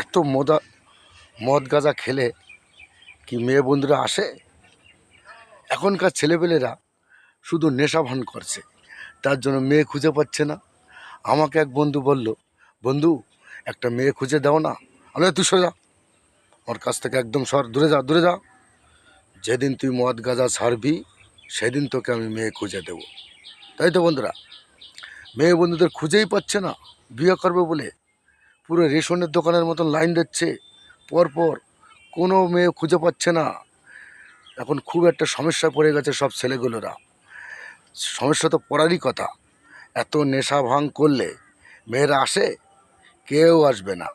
এত মদ গাঁজা খেলে কি মেয়ে বন্ধুরা আসে? এখনকার ছেলেপেলেরা শুধু নেশা ভান করছে, তার জন্য মেয়ে খুঁজে পাচ্ছে না। আমাকে এক বন্ধু বলল, বন্ধু একটা মেয়ে খুঁজে দাও না। আমি বললাম, তুই সোজা আমার কাছ থেকে একদম সর, দূরে যা দূরে যা। যেদিন তুই মদ গাঁজা ছাড়বি সেদিন তোকে আমি মেয়ে খুঁজে দেবো। তাই তো বন্ধুরা, মেয়ে বন্ধুদের খুঁজেই পাচ্ছে না বিয়ে করবে বলে। পুরো রেশনের দোকানের মতন লাইন দিচ্ছে পরপর, কোনো মেয়ে খুঁজে পাচ্ছে না। এখন খুব একটা সমস্যা পড়ে গেছে সব ছেলেগুলোরা। সমস্যা তো পড়ারই কথা, এত নেশা ভাঙ করলে মেয়েরা আসে? কেউ আসবে না।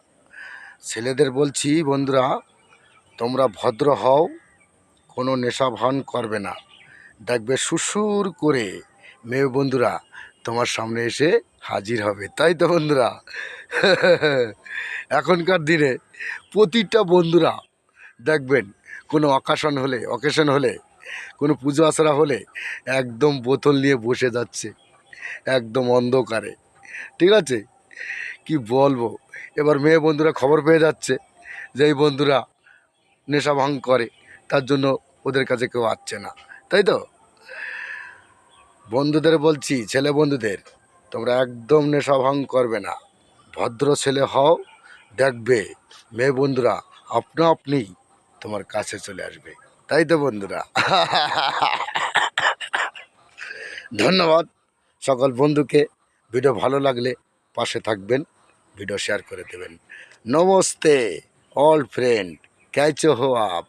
ছেলেদের বলছি, বন্ধুরা তোমরা ভদ্র হও, কোনো নেশা ভান করবে না, দেখবে সুসুর করে মেয়ে বন্ধুরা তোমার সামনে এসে হাজির হবে। তাই তো বন্ধুরা, এখনকার দিনে প্রতিটা বন্ধুরা দেখবেন কোনো অকেশন হলে কোনো পুজো আচরা হলে একদম বোতল নিয়ে বসে যাচ্ছে, একদম অন্ধকারে। ঠিক আছে, কি বলবো, এবার মেয়ে বন্ধুরা খবর পেয়ে যাচ্ছে যে এই বন্ধুরা নেশা ভাঙ করে, তার জন্য ওদের কাছে কেউ আসছে না। তাই তো বন্ধুদের বলছি, ছেলে বন্ধুদের, তোমরা একদম নেশা ভাঙ করবে না, ভদ্র ছেলে হও, দেখবে মেয়ে বন্ধুরা আপনা আপনি তোমার কাছে চলে আসবে। তাই তো বন্ধুরা। ধন্যবাদ সকল বন্ধুকে। ভিডিও ভালো লাগলে পাশে থাকবেন, ভিডিও শেয়ার করে দেবেন। নমস্তে অল ফ্রেন্ড, कैसे हो आप?